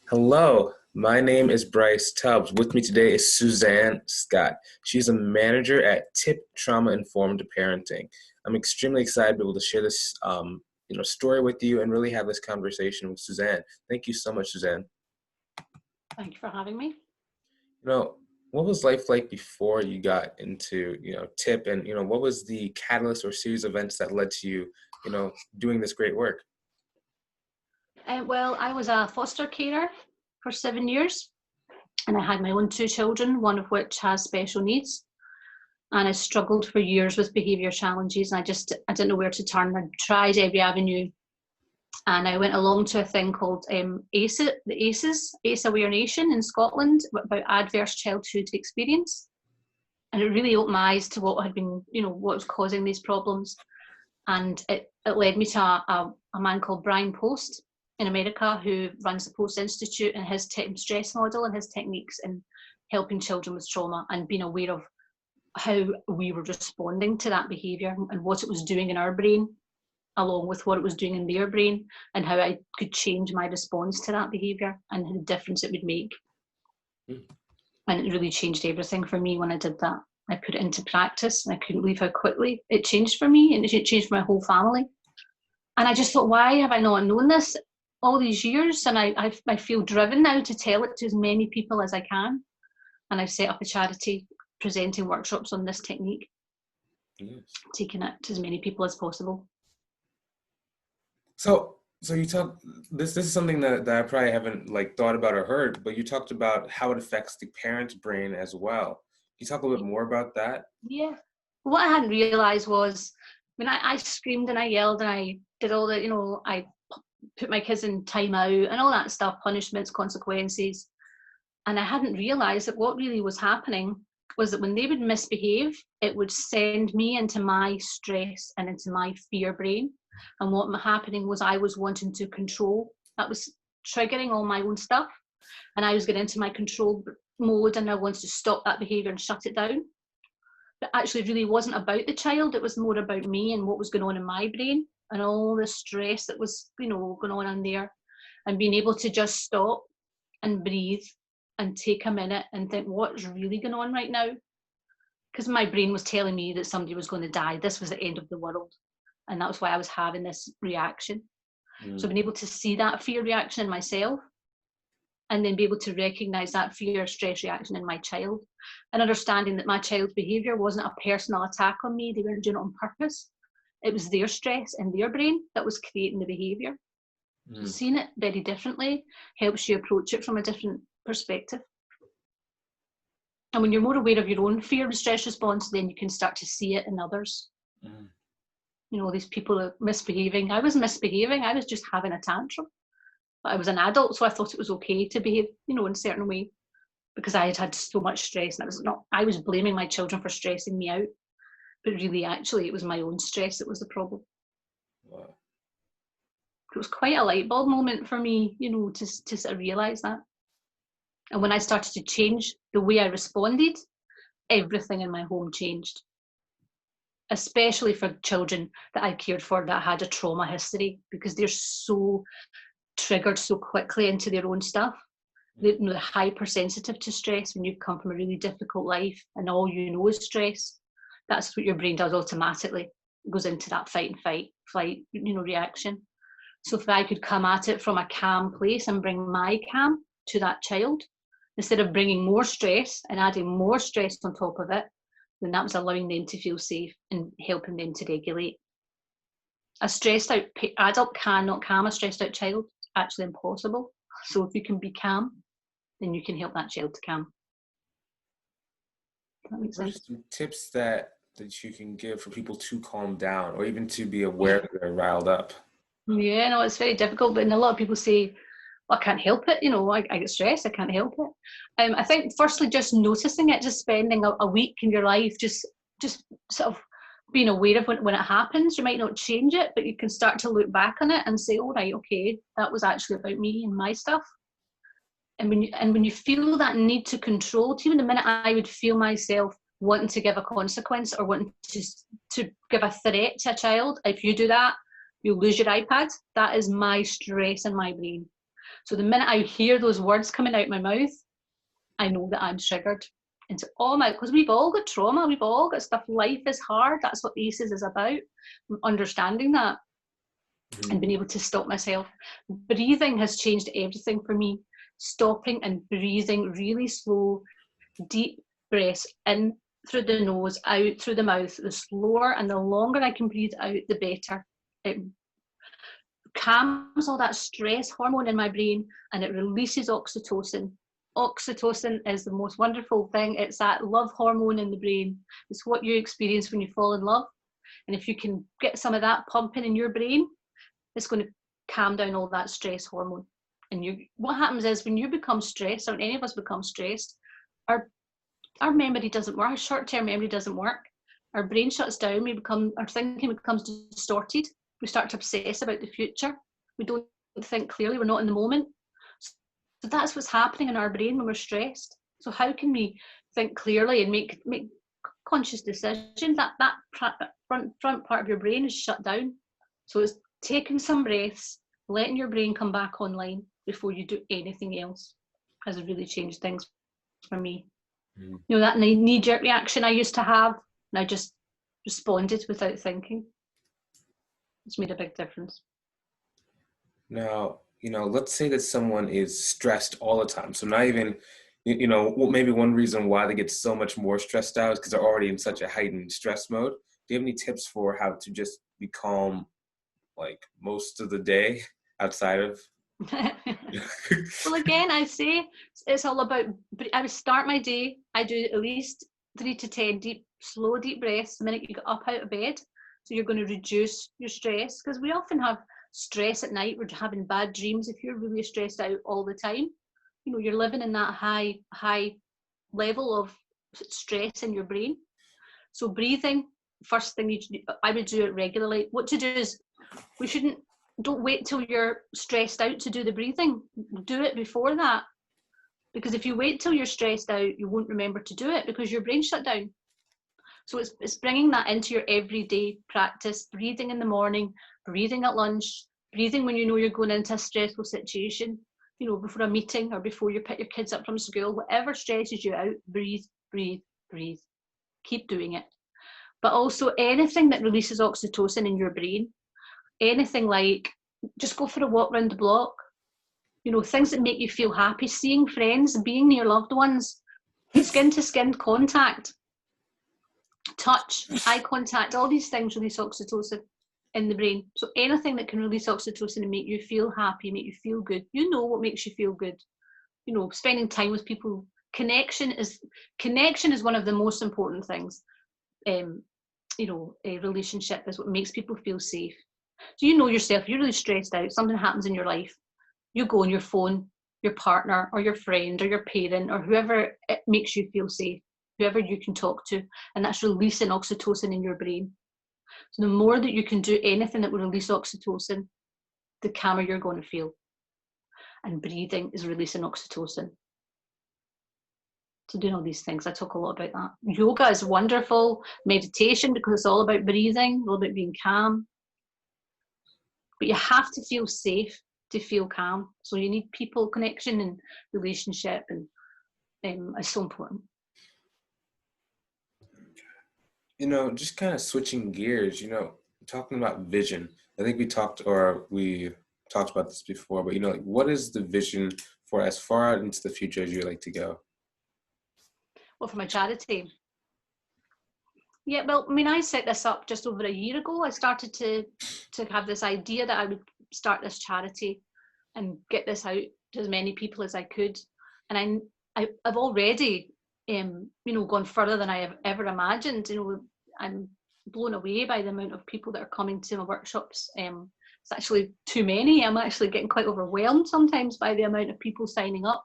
Hello, my name is Bryce Tubbs. With me today is Suzanne Scott. She's a manager at TIP Trauma Informed Parenting. I'm extremely excited to be able to share this story with you and really have this conversation with Suzanne. Thank you so much, Suzanne. Thank you for having me. You know, what was life like before you got into, TIP, and what was the catalyst or series of events that led to you, doing this great work? Well, I was a foster carer for 7 years, and I had my own two children, one of which has special needs. And I struggled for years with behaviour challenges, and I didn't know where to turn. I tried every avenue, and I went along to a thing called ACE Aware Nation in Scotland, about adverse childhood experience. And it really opened my eyes to what had been, what was causing these problems. And it led me to a man called Brian Post in America, who runs the Post Institute, and his stress model and his techniques in helping children with trauma, and being aware of how we were responding to that behaviour and what it was doing in our brain, along with what it was doing in their brain, and how I could change my response to that behaviour and the difference it would make. And it really changed everything for me when I did that. I put it into practice, and I couldn't believe how quickly it changed for me, and it changed for my whole family. And I just thought, why have I not known this all these years? And I feel driven now to tell it to as many people as I can. And I've set up a charity presenting workshops on this technique, Yes. taking it to as many people as possible. So you talk, this is something that I probably haven't thought about or heard, but you talked about how it affects the parent's brain as well. Can you talk a little bit more about that? Yeah. What I hadn't realised was, I screamed and I yelled and I did all the, I put my kids in time out and all that stuff, punishments, consequences. And I hadn't realised that what really was happening was that when they would misbehave, it would send me into my stress and into my fear brain. And what was happening was I was wanting to control. That was triggering all my own stuff. And I was getting into my control mode, and I wanted to stop that behaviour and shut it down. But actually it really wasn't about the child. It was more about me and what was going on in my brain and all the stress that was, going on in there. And being able to just stop and breathe and take a minute and think, what's really going on right now? Because my brain was telling me that somebody was going to die. This was the end of the world. And that was why I was having this reaction. So being able to see that fear reaction in myself, and then be able to recognise that fear stress reaction in my child, and understanding that my child's behaviour wasn't a personal attack on me. They weren't doing it on purpose. It was their stress in their brain that was creating the behaviour. So seeing it very differently helps you approach it from a different perspective. And when you're more aware of your own fear and stress response, then you can start to see it in others. These people are misbehaving. I was misbehaving. I was just having a tantrum. But I was an adult, so I thought it was okay to behave, in a certain way, because I had so much stress, and I was blaming my children for stressing me out. But really, actually, it was my own stress that was the problem. Wow. It was quite a light bulb moment for me, to sort of realise that. And when I started to change the way I responded, everything in my home changed. Especially for children that I cared for that had a trauma history, because they're so triggered so quickly into their own stuff. They're hypersensitive to stress when you've come from a really difficult life and all you know is stress. That's what your brain does automatically. It goes into that fight, flight, reaction. So if I could come at it from a calm place and bring my calm to that child, instead of bringing more stress and adding more stress on top of it, then that was allowing them to feel safe and helping them to regulate. A stressed out adult cannot calm a stressed out child. It's actually impossible. So if you can be calm, then you can help that child to calm. Does that make sense? What are some tips that you can give for people to calm down, or even to be aware that they're riled up? Yeah, no, it's very difficult. But a lot of people say, well, I can't help it. I get stressed. I can't help it. I think firstly, just noticing it, just spending a week in your life, just sort of being aware of when it happens. You might not change it, but you can start to look back on it and say, all right, okay, that was actually about me and my stuff. And when you feel that need to control, even the minute I would feel myself wanting to give a consequence or wanting to give a threat to a child, if you do that, you'll lose your iPad. That is my stress in my brain. So the minute I hear those words coming out my mouth, I know that I'm triggered. And so, oh my, because we've all got trauma, we've all got stuff. Life is hard. That's what ACEs is about. Understanding that and being able to stop myself. Breathing has changed everything for me. Stopping and breathing really slow, deep breaths in through the nose, out through the mouth. The slower and the longer I can breathe out, the better. It calms all that stress hormone in my brain, and it releases oxytocin. Oxytocin is the most wonderful thing. It's that love hormone in the brain. It's what you experience when you fall in love. And if you can get some of that pumping in your brain, it's going to calm down all that stress hormone. And what happens is when you become stressed, or any of us become stressed, our memory doesn't work. Our short-term memory doesn't work. Our brain shuts down. Our thinking becomes distorted. We start to obsess about the future. We don't think clearly. We're not in the moment. So that's what's happening in our brain when we're stressed. So how can we think clearly and make conscious decisions? That front part of your brain is shut down. So it's taking some breaths, letting your brain come back online before you do anything else has really changed things for me. You know, that knee-jerk reaction I used to have, and I just responded without thinking. It's made a big difference. Now, let's say that someone is stressed all the time. So not even, maybe one reason why they get so much more stressed out is because they're already in such a heightened stress mode. Do you have any tips for how to just be calm, like most of the day outside of? Well, again, I say it's all about, I would start my day, I do at least 3 to 10 slow deep breaths the minute you get up out of bed. So you're going to reduce your stress, because we often have stress at night. We're having bad dreams. If you're really stressed out all the time, you're living in that high level of stress in your brain. So breathing, first thing I would do it regularly. What to do is, don't wait till you're stressed out to do the breathing. Do it before that. Because if you wait till you're stressed out, you won't remember to do it because your brain's shut down. So it's bringing that into your everyday practice, breathing in the morning, breathing at lunch, breathing when you know you're going into a stressful situation, before a meeting or before you pick your kids up from school, whatever stresses you out, breathe, breathe, breathe. Keep doing it. But also anything that releases oxytocin in your brain, anything like just go for a walk around the block, things that make you feel happy, seeing friends, being near loved ones, skin to skin contact, touch, eye contact, all these things release oxytocin in the brain. So anything that can release oxytocin and make you feel happy, make you feel good, what makes you feel good. Spending time with people. Connection is one of the most important things. A relationship is what makes people feel safe. So yourself, if you're really stressed out, something happens in your life, you go on your phone, your partner or your friend or your parent or whoever it makes you feel safe, whoever you can talk to, and that's releasing oxytocin in your brain. So the more that you can do anything that will release oxytocin, the calmer you're going to feel. And breathing is releasing oxytocin. So doing all these things, I talk a lot about that. Yoga is wonderful, meditation, because it's all about breathing, all about being calm. But you have to feel safe to feel calm. So you need people, connection and relationship, and is so important. Just kind of switching gears, talking about vision. I think we talked about this before, but what is the vision for as far out into the future as you like to go? Well, for my charity. Yeah, well, I set this up just over a year ago. I started to have this idea that I would start this charity and get this out to as many people as I could. And I've already, gone further than I have ever imagined. I'm blown away by the amount of people that are coming to my workshops. It's actually too many. I'm actually getting quite overwhelmed sometimes by the amount of people signing up.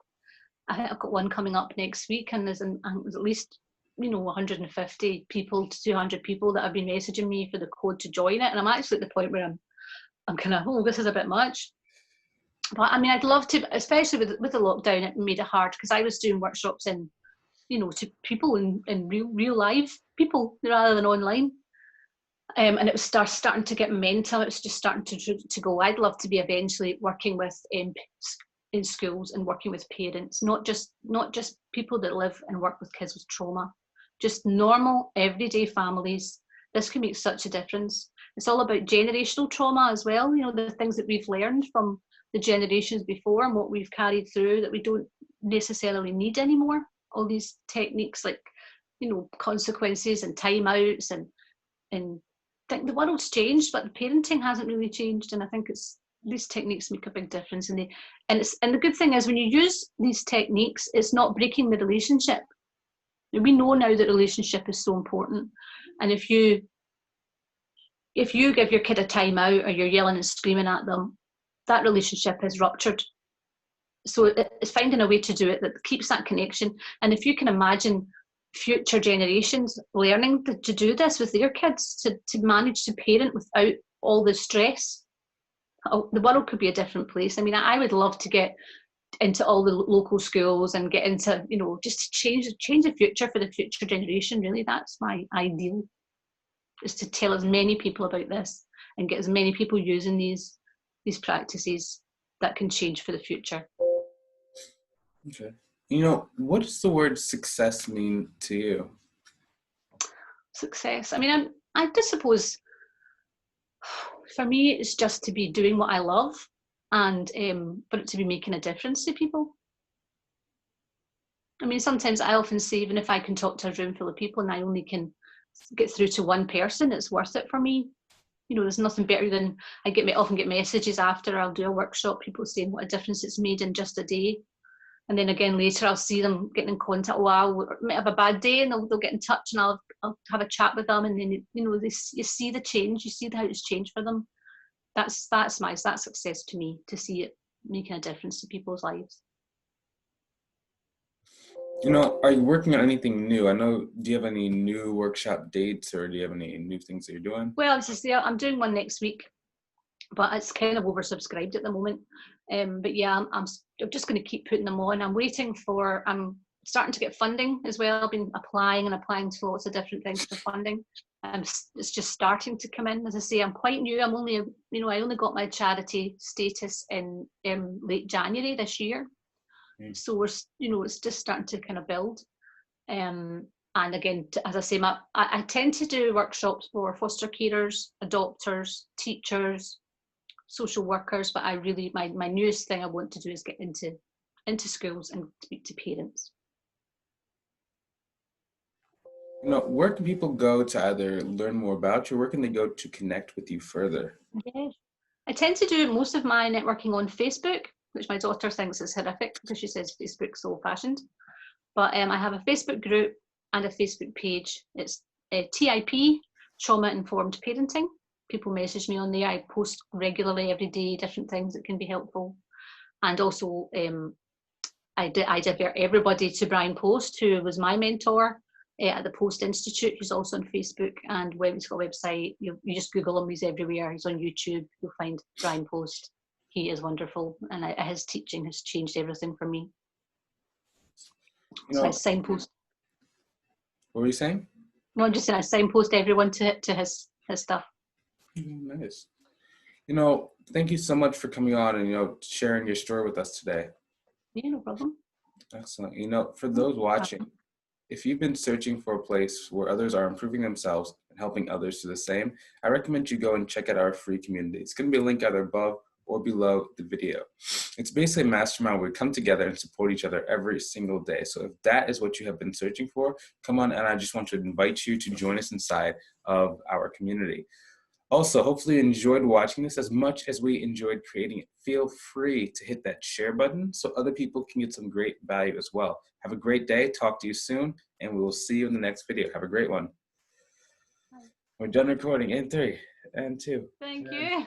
I think I've got one coming up next week, and there's at least 150 people to 200 people that have been messaging me for the code to join it, and I'm actually at the point where I'm kind of, this is a bit much. But I'd love to, especially with the lockdown. It made it hard because I was doing workshops to people in real life people rather than online, and it was starting to get momentum. It was just starting to go. I'd love to be eventually working with in schools and working with parents, not just people that live and work with kids with trauma, just normal everyday families. This can make such a difference. It's all about generational trauma as well, you know, the things that we've learned from the generations before and what we've carried through that we don't necessarily need anymore. All these techniques like, you know, consequences and timeouts and the world's changed, but the parenting hasn't really changed. And I think these techniques make a big difference. And the good thing is when you use these techniques, it's not breaking the relationship. We know now that relationship is so important. And if you give your kid a timeout or you're yelling and screaming at them, that relationship is ruptured. So it's finding a way to do it that keeps that connection. And if you can imagine future generations learning to do this with their kids, to manage to parent without all the stress, the world could be a different place. I mean, I would love to get into all the local schools and get into, you know, just to change the future for the future generation. Really, that's my ideal, is to tell as many people about this and get as many people using these practices that can change for the future. Okay. You know, what does the word success mean to you? Success. I mean, I just suppose for me, it's just to be doing what I love and for it to be making a difference to people. I mean, sometimes I often say, even if I can talk to a room full of people and I only can get through to one person, it's worth it for me. You know, there's nothing better than I often get messages after I'll do a workshop, people saying what a difference it's made in just a day. And then again later I'll see them getting in contact. Wow, I might have a bad day, and they'll get in touch, and I'll have a chat with them, and then you know you see the change, you see how it's changed for them. That's success to me, to see it making a difference to people's lives. You know, are you working on anything new? I know, do you have any new workshop dates, or do you have any new things that you're doing? Well, I'm doing one next week, but it's kind of oversubscribed at the moment. But yeah, I'm just going to keep putting them on. I'm starting to get funding as well. I've been applying to lots of different things for funding. It's just starting to come in. As I say, I'm quite new. I only got my charity status in late January this year. So it's just starting to kind of build. And again, as I say, I tend to do workshops for foster carers, adopters, teachers, social workers, but my newest thing I want to do is get into schools and speak to parents. You know, where can people go to either learn more about you, or where can they go to connect with you further? Yes. I tend to do most of my networking on Facebook, which my daughter thinks is horrific because she says Facebook's old-fashioned. But I have a Facebook group and a Facebook page. It's TIP, Trauma Informed Parenting. People message me on there. I post regularly every day different things that can be helpful. And also I divert everybody to Brian Post, who was my mentor at the Post Institute, who's also on Facebook, and he's got a website. You just Google him, he's everywhere. He's on YouTube, you'll find Brian Post. He is wonderful, and his teaching has changed everything for me. So I signpost. What were you saying? No, I'm just saying I signpost everyone to his stuff. Nice. You know, thank you so much for coming on and, sharing your story with us today. Yeah, no problem. Excellent. You know, for those watching, if you've been searching for a place where others are improving themselves and helping others do the same, I recommend you go and check out our free community. It's going to be a link either above or below the video. It's basically a mastermind where we come together and support each other every single day. So if that is what you have been searching for, come on, and I just want to invite you to join us inside of our community. Also, hopefully you enjoyed watching this as much as we enjoyed creating it. Feel free to hit that share button so other people can get some great value as well. Have a great day. Talk to you soon, and we will see you in the next video. Have a great one. We're done recording in 3 and 2. Thank you.